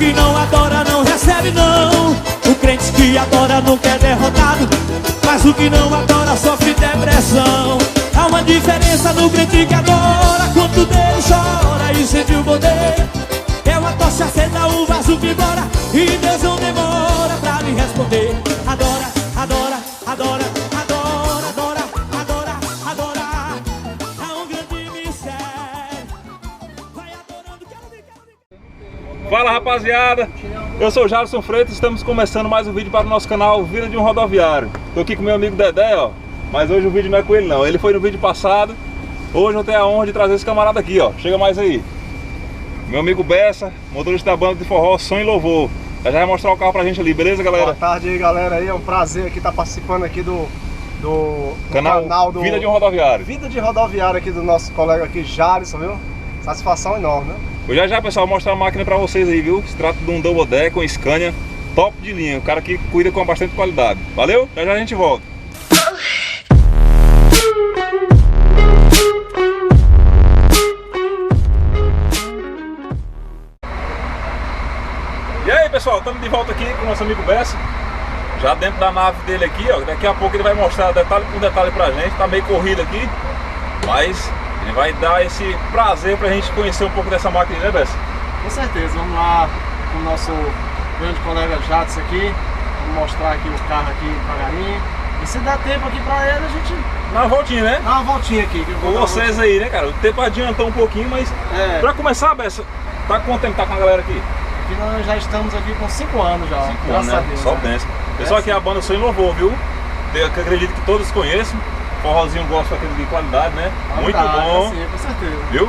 que não adora não recebe não. O crente que adora nunca é derrotado, mas o que não adora sofre depressão. Há uma diferença no crente que adora, quanto dele chora e sente o poder. É uma tocha acesa, o vaso vibora, e Deus não demora pra lhe responder. Adora, adora, adora, adora, adora, adora, adora. Há um grande mistério. Vai adorando, quero ver. Fala, rapaziada, eu sou o Jarson Freitas, estamos começando mais um vídeo para o nosso canal Vida de um Rodoviário. Tô aqui com meu amigo Dedé, ó, mas hoje o vídeo não é com ele não, ele foi no vídeo passado. Hoje eu tenho a honra de trazer esse camarada aqui, ó, chega mais aí. Meu amigo Bessa, motorista da banda de forró Som e Louvor. Já vai mostrar o carro pra gente ali, beleza, galera? Boa tarde aí, galera, aí é um prazer aqui estar participando aqui do canal do Vida de um Rodoviário. Vida de Rodoviário aqui do nosso colega aqui, Jarson, viu? Satisfação enorme, né? Eu já, pessoal, vou mostrar a máquina pra vocês aí, viu? Se trata de um Double Deck com Scania, top de linha. O cara que cuida com bastante qualidade. Valeu? Já a gente volta. E aí, pessoal, estamos de volta aqui com o nosso amigo Bessa. Já dentro da nave dele aqui, ó. Daqui a pouco ele vai mostrar detalhe por detalhe pra gente. Tá meio corrido aqui, mas ele vai dar esse prazer pra gente conhecer um pouco dessa máquina, né, Bessa? Com certeza, vamos lá com o nosso grande colega Jadson aqui. Vamos mostrar aqui o carro aqui devagarinho. E se der tempo aqui pra ele, a gente Dá uma voltinha, né? dá uma voltinha aqui. Com vocês aí, né, cara? O tempo adiantou um pouquinho, mas pra começar, Bessa, tá com quanto tempo tá com a galera aqui? Aqui nós já estamos aqui com 5 anos já. 5 anos, né? Só benção. Pessoal, aqui é a banda Som e Louvor, viu? Eu acredito que todos conhecem. Forrozinho gosta de qualidade, né? Muito bom. Sim, com certeza. Viu?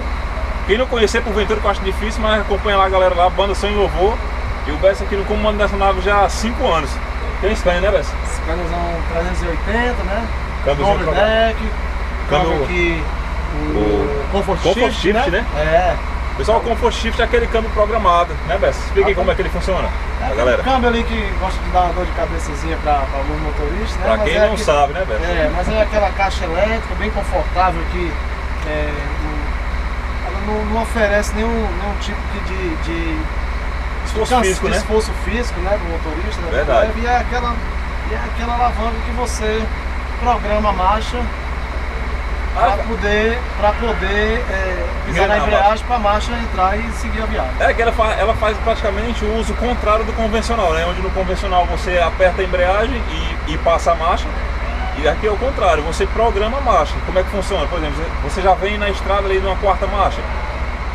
Quem não conhecer, porventura, que eu acho difícil, mas acompanha lá a galera lá, banda Som e Louvor. E o Bessa aqui no comando dessa nave já há 5 anos. Tem Scania, né, Bessa? Scania 380, né? Câmbiozinho Double deck, câmbio Câmbio- aqui, o Comfort Comfort Shift, Shift, né? É. Pessoal, o Comfort Shift é aquele câmbio programado, né, Bessa? Explica aí como é que ele funciona, pra galera. Um câmbio ali que gosta de dar uma dor de cabeçazinha para alguns motoristas, né? Pra Mas quem é não sabe, né, Bessa? É, mas é aquela caixa elétrica bem confortável que ela não oferece nenhum tipo de Esforço físico, né? esforço físico, né, do motorista. Né? Verdade. E é aquela alavanca que você programa a marcha para poder pisar na embreagem para a marcha entrar e seguir a viagem. É que ela faz praticamente o uso contrário do convencional, né? Onde no convencional você aperta a embreagem e passa a marcha. E aqui é o contrário, você programa a marcha. Como é que funciona? Por exemplo, você já vem na estrada ali numa quarta marcha.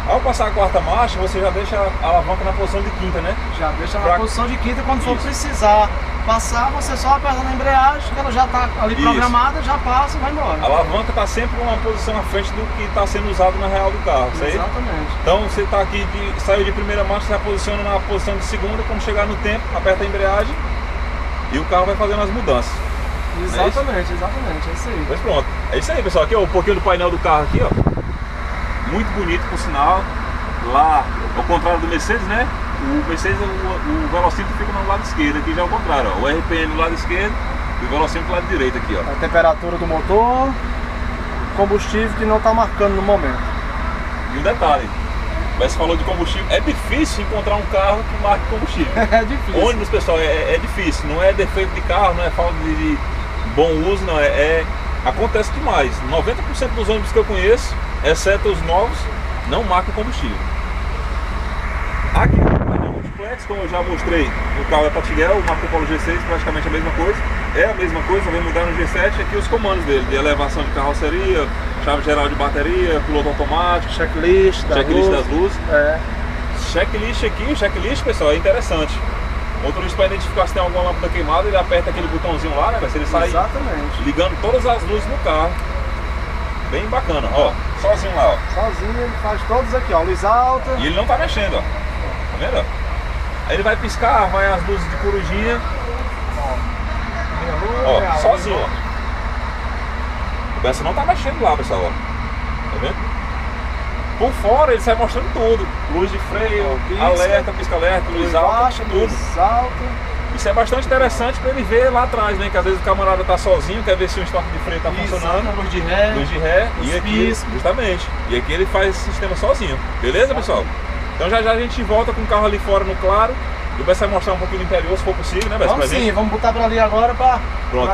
Ao passar a quarta marcha, você já deixa a alavanca na posição de quinta, né? Já deixa na posição de quinta, quando for precisar passar, você só aperta na embreagem, que ela já está ali programada, já passa e vai embora. A alavanca está sempre numa posição à frente do que está sendo usado na real do carro, isso aí? Exatamente. Então você está aqui, saiu de primeira marcha, já posiciona na posição de segunda, quando chegar no tempo, aperta a embreagem e o carro vai fazendo as mudanças. Exatamente, exatamente, é isso aí. Mas pronto, é isso aí, pessoal. Aqui ó, um pouquinho do painel do carro aqui, ó. Muito bonito, por sinal. Lá, ao contrário do Mercedes, né? O Mercedes, o velocímetro fica no lado esquerdo, aqui já é o contrário, ó. O RPM no lado esquerdo e o velocímetro no lado direito aqui, ó. A temperatura do motor, combustível que não está marcando no momento. E um detalhe, você falou de combustível, é difícil encontrar um carro que marque combustível. É difícil. Ônibus, pessoal, é difícil, não é defeito de carro, não é falta de bom uso, não, acontece demais. 90% dos ônibus que eu conheço, exceto os novos, não marcam combustível. Aqui no painel multiplex, como eu já mostrei, o carro é Patiguel, o Marco Polo G6, praticamente a mesma coisa. É a mesma coisa, vem mudar no G7 aqui os comandos dele, de elevação de carroceria, chave geral de bateria, piloto automático, Checklist das luzes. É. Checklist aqui, o checklist, pessoal, é interessante. O motorista, para identificar se tem alguma lâmpada queimada, ele aperta aquele botãozinho lá, né? Ele sai ligando todas as luzes no carro. Bem bacana, ó, sozinho lá, ó. Sozinho, ele faz todos aqui, ó, luz alta. E ele não tá mexendo, ó. Tá vendo? Aí ele vai piscar, vai as luzes de corujinha. Ó, sozinho, ó. O Bessa não tá mexendo lá, pessoal, ó. Tá vendo? Por fora ele sai mostrando tudo. Luz de freio, alerta, pisca-alerta, luz alta, tudo. Luz alta. Isso é bastante interessante para ele ver lá atrás, né? Que às vezes o camarada tá sozinho, quer ver se o estoque de freio tá funcionando. Luz de ré, e aqui, justamente. E aqui ele faz esse sistema sozinho. Beleza, pessoal? Então já já a gente volta com o carro ali fora no claro. E o Bessa vai mostrar um pouquinho do interior, se for possível, né, Bessa? Vamos sim, vamos botar pra ali agora pra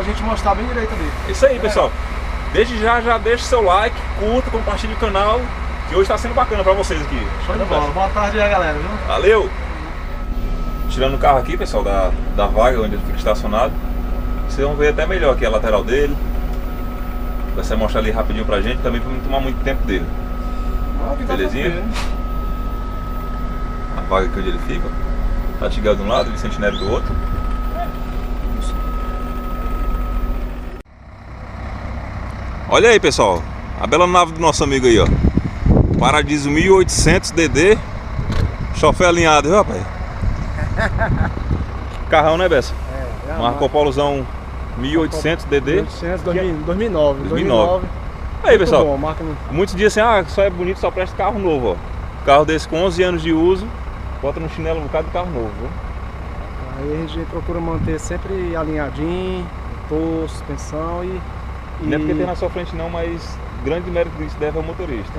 gente mostrar bem direito ali. Isso aí, pessoal. Desde já deixa o seu like, curta, compartilha o canal, que hoje tá sendo bacana pra vocês aqui. Show de bola. Boa tarde aí, galera, viu? Valeu! Tirando o carro aqui, pessoal, da vaga onde ele fica estacionado. Vocês vão ver até melhor aqui a lateral dele. Vai ser mostrar ali rapidinho pra gente, também pra não tomar muito tempo dele. Belezinha? A vaga aqui onde ele fica. Tatigado de um lado e Sentinela do outro. Olha aí, pessoal, a bela nave do nosso amigo aí, ó. Paradiso 1800 DD. Chofé alinhado, viu, rapaz? Carrão, né, Bessa? Marco Polozão 1800 DD. 2009. Aí, pessoal, bom, marca... muitos dizem assim, só é bonito, só presta carro novo, ó. Carro desse com 11 anos de uso, bota no chinelo um bocado de carro novo, viu? Aí a gente procura manter sempre alinhadinho, motor, suspensão e... Não é porque tem na sua frente não, mas grande mérito disso deve ao motorista.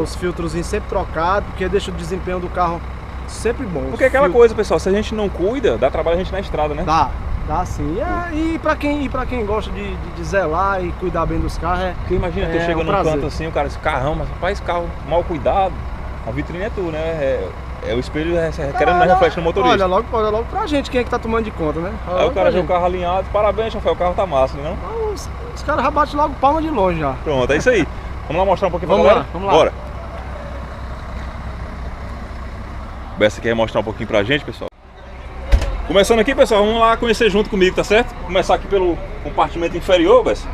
Os filtros sempre trocados, porque deixa o desempenho do carro sempre bom. Porque é aquela coisa, pessoal, se a gente não cuida, dá trabalho a gente na estrada, né? Dá sim. E pra quem gosta de zelar e cuidar bem dos carros, porque imagina, tu chega num canto assim, o cara diz, carrão, mas rapaz, carro mal cuidado, a vitrine é tu, né? É o espelho querendo mais reflete no motorista. Olha logo pra gente, quem é que tá tomando de conta, né? Aí o cara vê o carro alinhado, parabéns, Rafael, o carro tá massa, né? Não? Os caras já batem logo palma de longe já. Pronto, é isso aí. Vamos lá mostrar um pouquinho pra galera? Vamos lá. Bora. O Bessa quer mostrar um pouquinho pra gente, pessoal. Começando aqui, pessoal, vamos lá conhecer junto comigo, tá certo? Começar aqui pelo compartimento inferior, Bessa.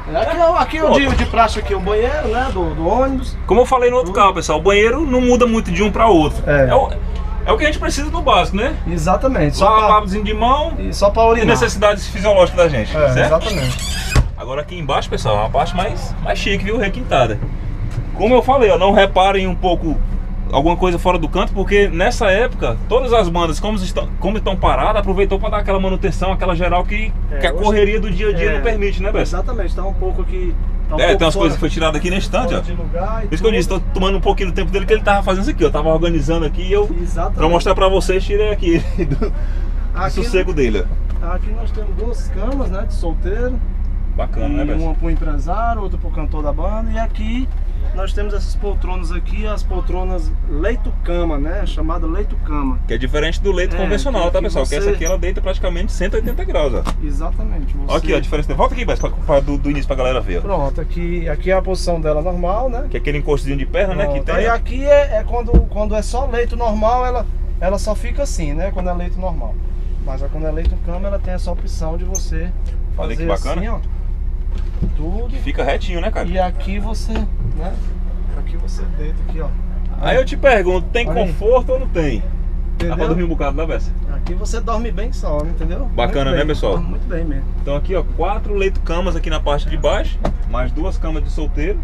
Aqui é o de plástico aqui, o banheiro, né, do ônibus. Como eu falei no outro carro, pessoal, o banheiro não muda muito de um para outro. É o que a gente precisa no básico, né? Exatamente. Só lavabozinho de mão e só para urinar. E necessidades fisiológicas da gente, certo? Exatamente. Agora aqui embaixo, pessoal, é uma parte mais chique, viu? Requintada. Como eu falei, ó, não reparem um pouco alguma coisa fora do canto, porque nessa época, todas as bandas, como estão paradas, aproveitou para dar aquela manutenção, aquela geral que a correria do dia a dia não permite, né, Bessa? Exatamente, tá um pouco aqui... tem umas coisas que foi tiradas aqui na estante, ó. Por isso que eu disse, tô tomando um pouquinho do tempo dele que ele tava fazendo isso aqui, eu tava organizando aqui e eu, pra mostrar pra vocês, tirei aqui do sossego dele, ó. Aqui nós temos 2 camas, né, de solteiro. Bacana, né, Bessa? Uma pro empresário, outra pro cantor da banda. E aqui nós temos essas poltronas aqui, as poltronas leito-cama, né? Chamada leito-cama. Que é diferente do leito convencional, tá, pessoal? Que essa aqui ela deita praticamente 180 graus, ó. Exatamente. Olha aqui, ó, a diferença. Volta aqui, Bessa, do início pra galera ver, ó. Pronto, aqui é a posição dela normal, né? Que é aquele encostozinho de perna, né? Que tem. Aí aqui quando é só leito normal, ela só fica assim, né? Quando é leito normal. Mas quando é leito-cama, ela tem essa opção de você fazer que bacana. assim, ó. Tudo. Fica retinho, né, cara? E aqui você, né? Aqui você deita aqui, ó. Aí eu te pergunto, tem conforto ou não tem? Entendeu? Dá pra dormir um bocado, né, Bessa? Aqui você dorme bem só, entendeu? Bacana, né, pessoal? Dorme muito bem mesmo. Então aqui, ó, 4 leito-camas aqui na parte de baixo, mais 2 camas de solteiro.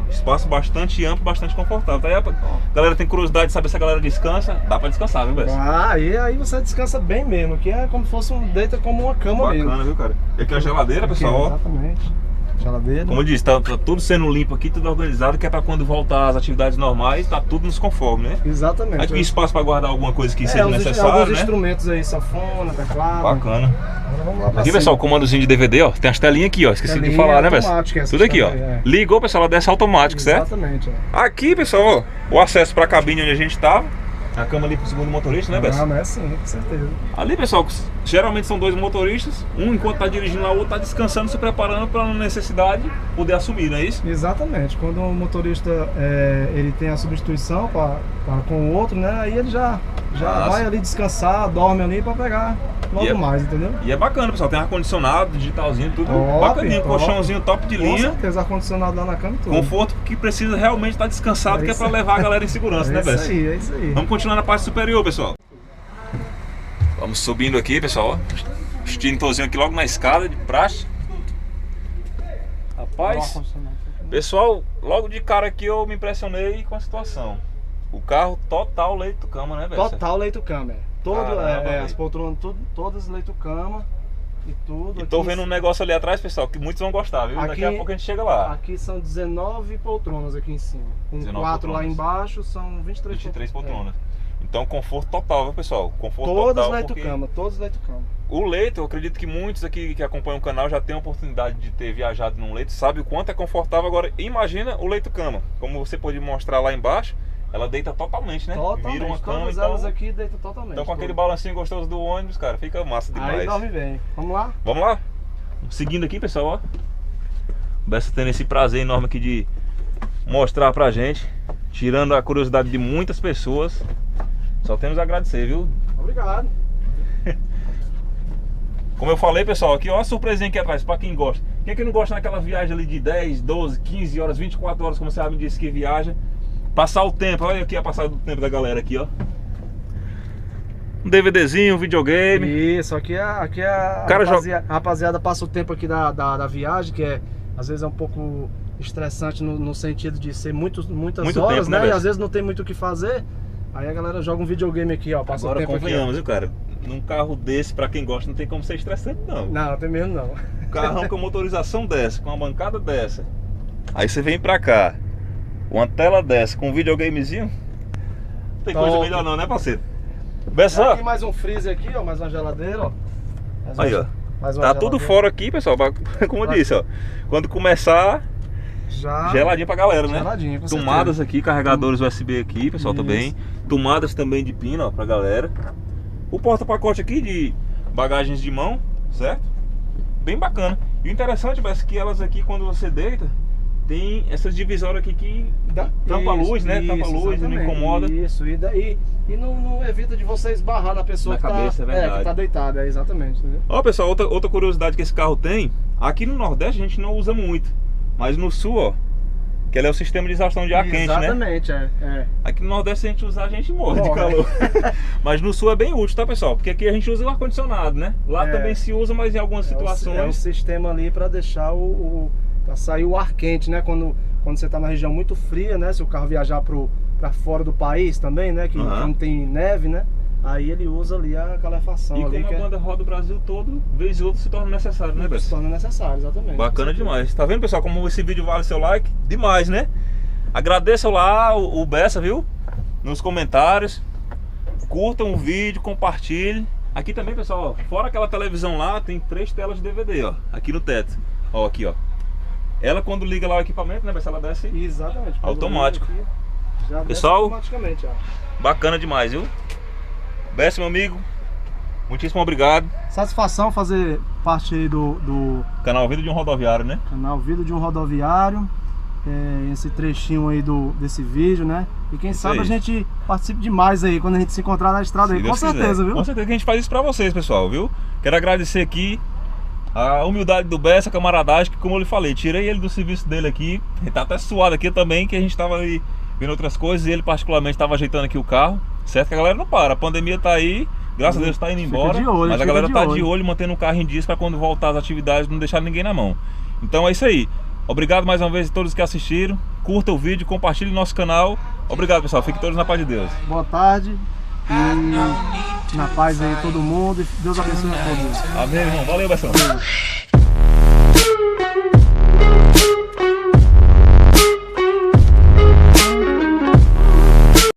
Espaço bastante amplo, bastante confortável. Tá aí, a galera tem curiosidade de saber se a galera descansa. Dá pra descansar, viu, Bessa? Aí você descansa bem mesmo. Aqui é como se fosse deita como uma cama mesmo. Bacana, viu, cara? E aqui é a geladeira, pessoal, ó. Exatamente. Geladeira. Como eu disse, tá tudo sendo limpo aqui, tudo organizado, que é pra quando voltar às atividades normais, tá tudo nos conforme, né? Exatamente. Aqui espaço pra guardar alguma coisa que seja necessário, alguns né? Instrumentos aí, sanfona, teclado. Bacana. Agora vamos lá pra aqui, pessoal, o comandozinho de DVD, ó. Tem as telinhas aqui, ó. Esqueci de falar, né, Bessa? Tudo aqui, ó. Ligou, pessoal, ela desce automático, certo? Exatamente. Aqui, pessoal, ó, o acesso pra cabine onde a gente tava. A cama ali pro segundo motorista, né, Bessa? É sim, com certeza. Ali, pessoal, geralmente são 2 motoristas. Um enquanto tá dirigindo lá, o outro tá descansando, se preparando para necessidade poder assumir, não é isso? Exatamente. Quando o motorista ele tem a substituição com o outro, né? Aí ele já vai ali descansar, dorme ali para pegar logo mais, entendeu? E é bacana, pessoal. Tem ar-condicionado, digitalzinho, tudo bacaninho. Colchãozinho top de linha. Com certeza, ar-condicionado lá na cama e tudo. Conforto que precisa realmente estar descansado, que é para levar a galera em segurança, né, Bessa? É isso aí. Vamos continuar na parte superior, pessoal. Vamos subindo aqui, pessoal, ó. Extintorzinho aqui logo na escada de praxe. Rapaz, pessoal, logo de cara aqui eu me impressionei com a situação. O carro total leito-cama, né, Bessa? Total leito-cama, as poltronas todas leito-cama e tudo. E tô vendo um negócio ali atrás, pessoal, que muitos vão gostar, viu? Daqui a pouco a gente chega lá. Aqui são 19 poltronas aqui em cima. Com 4 lá embaixo são 23 poltronas. Então conforto total, viu, pessoal? Conforto Todos total. leito-cama, todos leito-cama. O leito, eu acredito que muitos aqui que acompanham o canal já têm a oportunidade de ter viajado num leito, sabe o quanto é confortável. Agora imagina o leito-cama, como você pode mostrar lá embaixo, ela deita totalmente, né? Totalmente, vira uma cama, todas elas aqui deitam totalmente. Então com aquele balancinho gostoso do ônibus, cara, fica massa demais. Aí dorme bem. Vamos lá? Vamos lá? Seguindo aqui, pessoal, ó. O Bessa tendo esse prazer enorme aqui de mostrar pra gente, tirando a curiosidade de muitas pessoas. Só temos a agradecer, viu? Obrigado. Como eu falei, pessoal, aqui ó a surpresinha aqui atrás, pra quem gosta. Quem é que não gosta naquela viagem ali de 10, 12, 15 horas, 24 horas, como você me disse que viaja? Passar o tempo, olha aqui a passada do tempo da galera aqui, ó. Um DVDzinho, um videogame. Isso, aqui a rapaziada passa o tempo aqui da viagem, que às vezes é um pouco estressante no sentido de ser muitas Muito horas, tempo, né, E Bessa? às vezes não tem muito o que fazer. Aí a galera joga um videogame aqui, ó, passa Agora o tempo convenhamos, aqui. viu, cara? Num carro desse, pra quem gosta, não tem como ser estressante, não. Não, tem mesmo não. Um carrão com motorização dessa, com uma bancada dessa. Aí você vem pra cá, uma tela dessa, com um videogamezinho. Não tem coisa Top. melhor não, né, parceiro? Bessa, Aqui mais um freezer aqui, ó, mais uma geladeira, ó. aí, ó. Mais uma Tá tudo geladeira. fora aqui, pessoal, como eu disse, ó. Quando começar, Já geladinho pra galera, né? geladinho, com Tomadas certeza. aqui, carregadores USB aqui, pessoal, Isso. também. Tomadas também de pino, ó, pra galera. O porta-pacote aqui de bagagens de mão, certo? Bem bacana. E o interessante, Bessa, que elas aqui, quando você deita, tem essas divisórias aqui que tampa a luz, né? Tampa a luz, não exatamente. incomoda. Isso, e não evita de você esbarrar na pessoa Na que cabeça, é tá, verdade. que tá deitada, exatamente, entendeu? Ó, pessoal, outra curiosidade que esse carro tem, aqui no Nordeste a gente não usa muito, mas no Sul, ó, que ele é o sistema de exaustão de ar quente, né? Exatamente, Aqui no Nordeste, se a gente usar, a gente morre de Morre. calor. Mas no Sul é bem útil, tá, pessoal? Porque aqui a gente usa o ar-condicionado, né? Lá É. também se usa, mas em algumas É um situações... sistema ali para deixar pra sair o ar quente, né? Quando você tá na região muito fria, né? Se o carro viajar pra fora do país também, né? Que Aham. não tem neve, né? Aí ele usa ali a calefação E ali, como que a banda roda o Brasil todo, vez e outra se torna necessário, né, se Bessa? torna necessário, exatamente. Bacana demais. Tá vendo, pessoal, como esse vídeo vale seu like? Demais, né? Agradeçam lá o Bessa, viu? Nos comentários. Curtam o vídeo, compartilhem. Aqui também, pessoal, ó, fora aquela televisão lá, tem 3 telas de DVD, ó. Aqui no teto. Ó, aqui, ó. Ela quando liga lá o equipamento, né, Bessa, ela desce Exatamente. automático. Aqui, já desce Pessoal, automaticamente, ó. bacana demais, viu? Bessa, meu amigo, muitíssimo obrigado. Satisfação fazer parte aí do Canal Vida de um Rodoviário, né? canal Vida de um Rodoviário. Esse trechinho aí desse vídeo, né? E quem sabe aí. a gente participe demais aí quando a gente se encontrar na estrada aí, Se com Deus quiser. certeza, viu? Com certeza que a gente faz isso pra vocês, pessoal, viu? Quero agradecer aqui a humildade do Bessa, a camaradagem, que como eu lhe falei, tirei ele do serviço dele aqui. Ele tá até suado aqui também, que a gente tava aí vendo outras coisas e ele particularmente tava ajeitando aqui o carro. Certo que a galera não para, a pandemia tá aí, graças a Deus tá indo Fica embora, de olho, mas a fica galera de tá olho. de olho, mantendo o carro em dias pra quando voltar às atividades não deixar ninguém na mão. Então é isso aí. Obrigado mais uma vez a todos que assistiram. Curta o vídeo, compartilhe nosso canal. Obrigado, pessoal. Fiquem todos na paz de Deus. Boa tarde e na paz aí todo mundo. E Deus abençoe a todos. Amém, irmão. Valeu, Bessão.